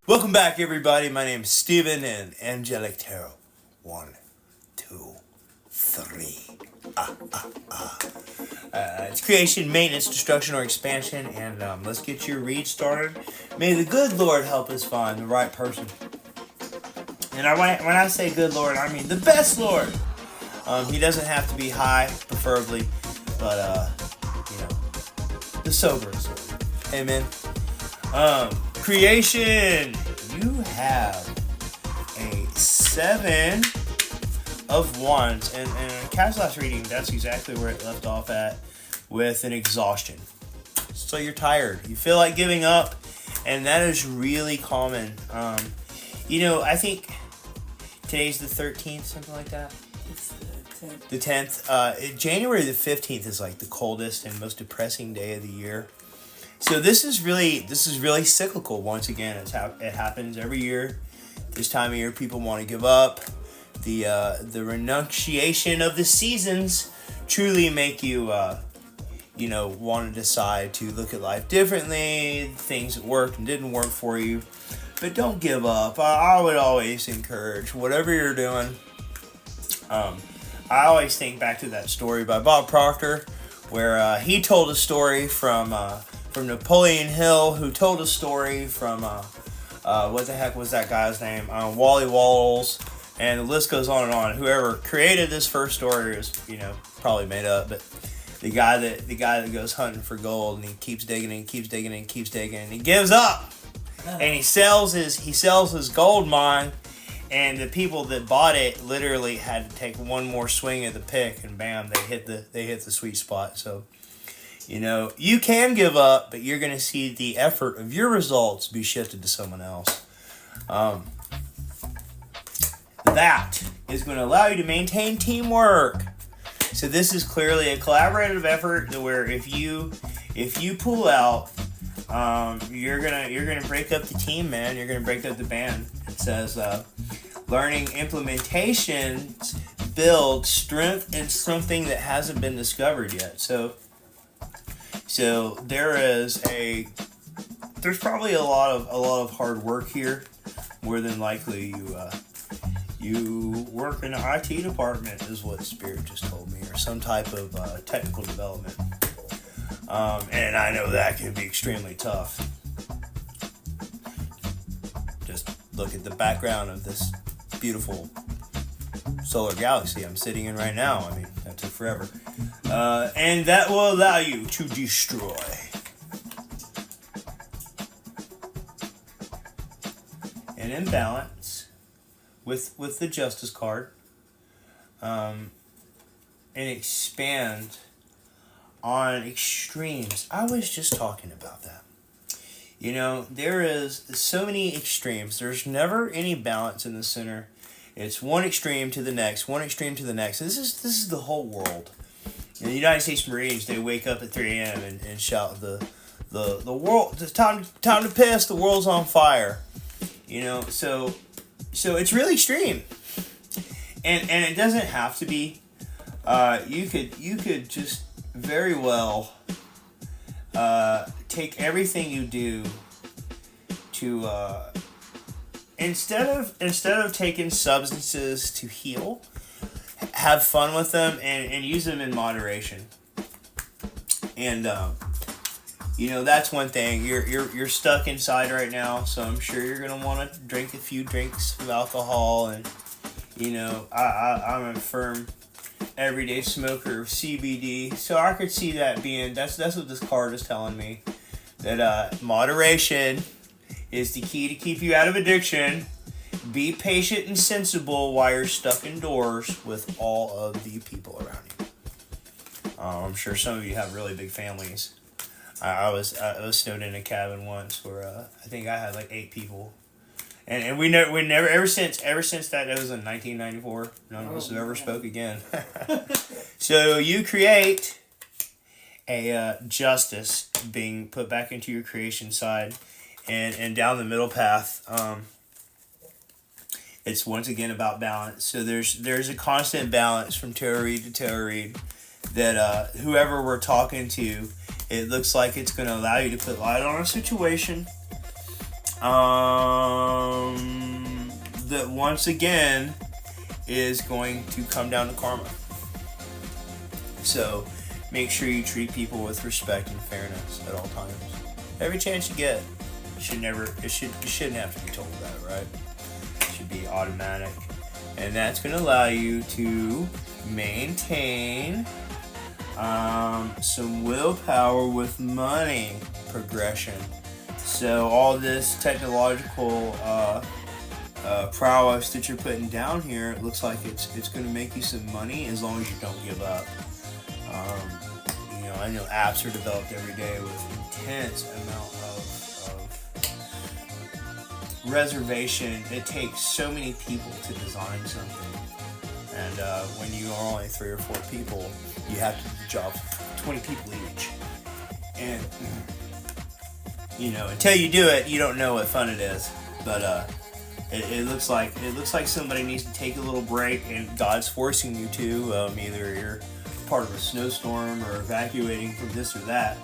Welcome back, everybody. My name is Steven and Angelic Tarot. 1, 2, 3. It's creation, maintenance, destruction, or expansion. And let's get your read started. May the good Lord help us find the right person. And when I say good Lord, I mean the best Lord. He doesn't have to be high, preferably, but the soberest Lord. Amen. Creation, you have a 7 of Wands, and in Cat's last reading, that's exactly where it left off at, with an exhaustion. So you're tired, you feel like giving up, and that is really common. I think today's the 13th, something like that. It's the 10th. The 10th. January the 15th is like the coldest and most depressing day of the year. So this is really cyclical. Once again, it happens every year. This time of year, people want to give up. The renunciation of the seasons truly make you want to decide to look at life differently. Things that worked and didn't work for you, but don't give up. I would always encourage whatever you're doing. I always think back to that story by Bob Proctor, where he told a story from Napoleon Hill, who told a story from, what the heck was that guy's name? Wally Walls, and the list goes on and on. Whoever created this first story is, probably made up, but the guy that goes hunting for gold, and he keeps digging and keeps digging and keeps digging, and he gives up, and he sells his gold mine, and the people that bought it literally had to take one more swing at the pick, and bam, they hit the sweet spot. So, you can give up, but you're going to see the effort of your results be shifted to someone else. That is going to allow you to maintain teamwork. So this is clearly a collaborative effort where if you pull out, you're gonna break up the team, man. You're gonna break up the band. It says learning implementations build strength in something that hasn't been discovered yet. So there's probably a lot of hard work here. More than likely, you work in the IT department, is what Spirit just told me, or some type of technical development. And I know that can be extremely tough. Just look at the background of this beautiful solar galaxy I'm sitting in right now. I mean, that took forever. And that will allow you to destroy. An imbalance with the Justice card. And expand on extremes. I was just talking about that. There is so many extremes. There's never any balance in the center. It's one extreme to the next, one extreme to the next. This is the whole world. In the United States Marines, they wake up at 3 a.m. and shout the world. It's time to piss. The world's on fire. So it's really extreme, and it doesn't have to be. You could just very well take everything you do to instead of taking substances to heal, have fun with them and use them in moderation. And that's one thing. You're stuck inside right now, so I'm sure you're gonna want to drink a few drinks of alcohol, and I'm a firm everyday smoker of CBD, so I could see that being that's what this card is telling me, that moderation is the key to keep you out of addiction. Be patient and sensible while you're stuck indoors with all of the people around you. I'm sure some of you have really big families. I was snowed in a cabin once where I think I had like 8 people, and we never ever since that, it was in 1994. None of us have ever spoke again. So you create a justice being put back into your creation side, and down the middle path. It's once again about balance. So there's a constant balance from tarot read to tarot read, that whoever we're talking to, it looks like it's going to allow you to put light on a situation, that once again is going to come down to karma. So make sure you treat people with respect and fairness at all times. Every chance you get. You shouldn't have to be told that, right? It should be automatic. And that's going to allow you to maintain some willpower with money progression. So all this technological prowess that you're putting down here, it looks like it's going to make you some money as long as you don't give up. I know apps are developed every day with intense amount of reservation. It takes so many people to design something, and when you are only 3 or 4 people, you have to do the job for 20 people each. And until you do it, you don't know what fun it is. But it looks like somebody needs to take a little break, and God's forcing you to. Either you're part of a snowstorm or evacuating from this or that.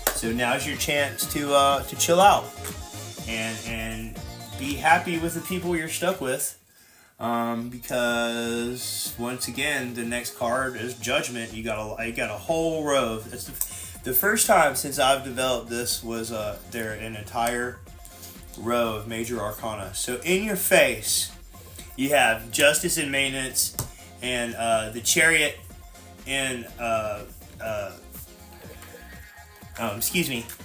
So now's your chance to chill out and be happy with the people you're stuck with. Because once again, the next card is Judgment. You got a whole row. It's the first time since I've developed this was there an entire row of major arcana. So in your face, you have Justice and Maintenance, and the Chariot, and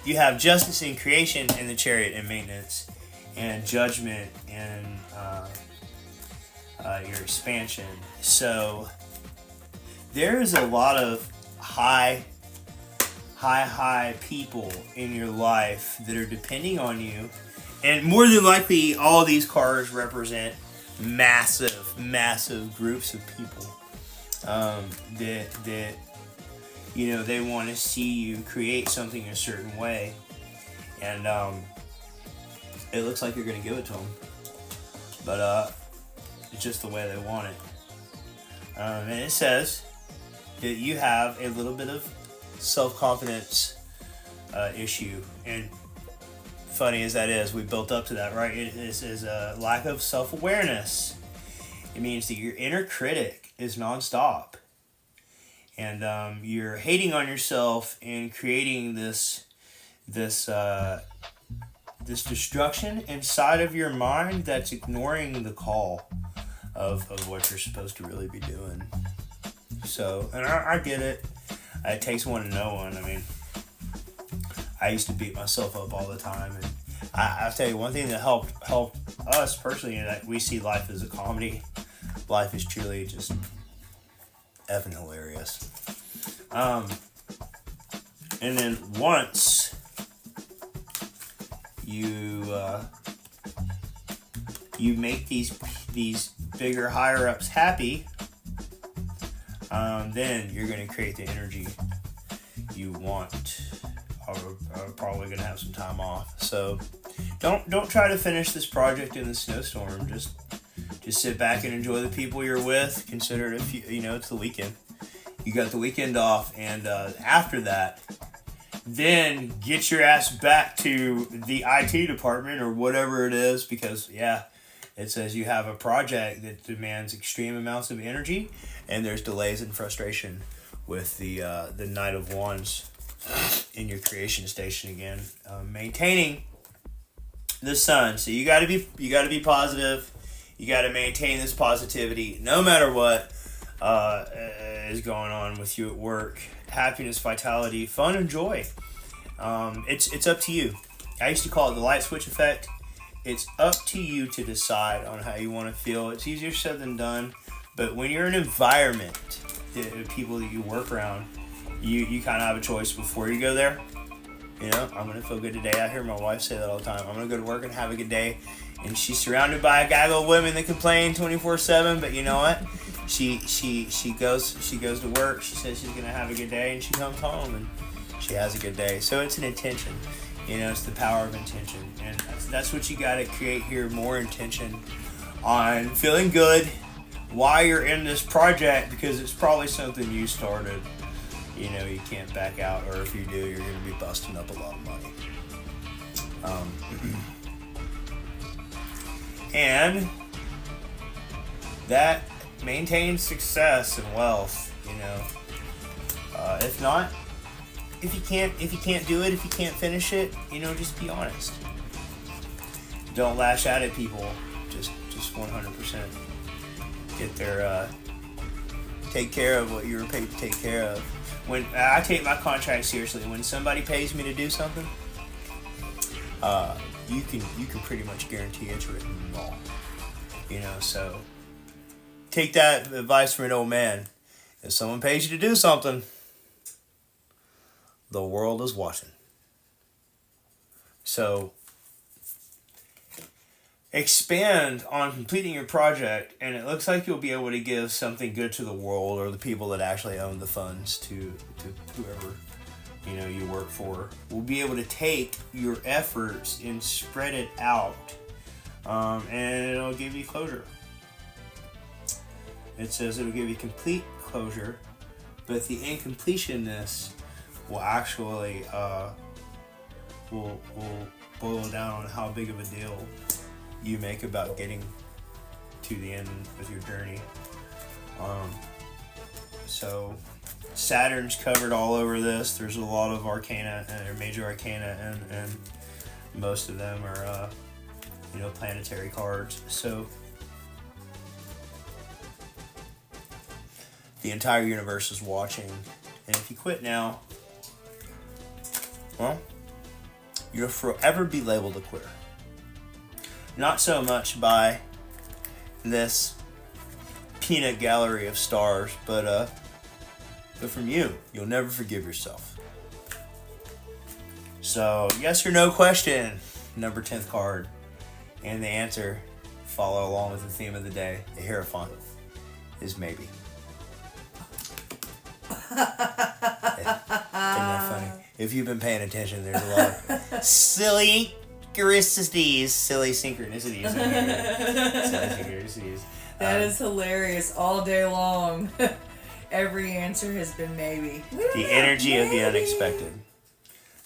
you have Justice in Creation, and the Chariot in Maintenance, and Judgment in your expansion. So there's a lot of high people in your life that are depending on you, and more than likely all these cards represent massive groups of people that they want to see you create something a certain way, and it looks like you're going to give it to them, but it's just the way they want it. And it says that you have a little bit of self-confidence issue, and funny as that is, we built up to that, right? It is a lack of self-awareness. It means that your inner critic is nonstop, and you're hating on yourself and creating this destruction inside of your mind that's ignoring the call of what you're supposed to really be doing. So, and I get it. It takes one to know one. I mean, I used to beat myself up all the time, and I'll tell you one thing that helped us personally, that we see life as a comedy. Life is truly just effing hilarious. And then once you make these bigger higher ups happy, then you're going to create the energy you want. I'm probably going to have some time off, so don't try to finish this project in the snowstorm. Just sit back and enjoy the people you're with. Consider it it's the weekend. You got the weekend off, and after that, then get your ass back to the IT department or whatever it is, because it says you have a project that demands extreme amounts of energy, and there's delays and frustration with the Knight of Wands in your creation station again, maintaining the Sun. So you got to be positive. You got to maintain this positivity no matter what is going on with you at work. Happiness, vitality, fun, and joy. It's up to you. I used to call it the light switch effect. It's up to you to decide on how you want to feel. It's easier said than done, but when you're in an environment, the people that you work around, you kind of have a choice before you go there. I'm going to feel good today. I hear my wife say that all the time. I'm going to go to work and have a good day. And she's surrounded by a gaggle of women that complain 24/7, but you know what? She goes to work. She says she's going to have a good day, and she comes home and she has a good day. So it's an intention. It's the power of intention. And that's what you got to create here, more intention on feeling good while you're in this project, because it's probably something you started. You can't back out, or if you do, you're going to be busting up a lot of money. And that maintains success and wealth, you know. If not, if you can't do it, if you can't finish it, you know, just be honest. Don't lash out at people. Just 100% get their take care of what you were paid to take care of. When I take my contract seriously, when somebody pays me to do something, you can pretty much guarantee it's written in law. You know, so take that advice from an old man. If someone pays you to do something, the world is watching. So expand on completing your project, and it looks like you'll be able to give something good to the world, or the people that actually own the funds, to whoever, you know, you work for. Will be able to take your efforts and spread it out, and it'll give you closure. It says it'll give you complete closure, but the incompletedness will actually will boil down on how big of a deal you make about getting to the end of your journey. So Saturn's covered all over this. There's a lot of arcana and major arcana, and most of them are you know, planetary cards. So the entire universe is watching, and if you quit now, well, you'll forever be labeled a quitter. Not so much by this peanut gallery of stars, but from you. You'll never forgive yourself. So, yes or no question, number 10th card. And the answer, follow along with the theme of the day, the Hierophant, is maybe. Isn't that funny? If you've been paying attention, there's a lot of silly synchronicities in here. That is hilarious all day long. Every answer has been maybe. The energy of the unexpected.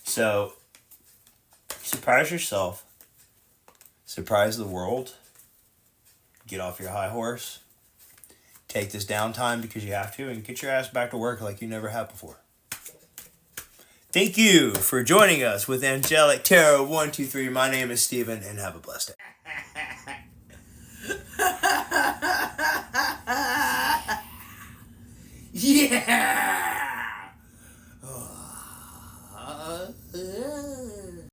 So, surprise yourself. Surprise the world. Get off your high horse. Take this downtime because you have to, and get your ass back to work like you never have before. Thank you for joining us with Angelic Tarot 123. My name is Steven, and have a blessed day. Yeah!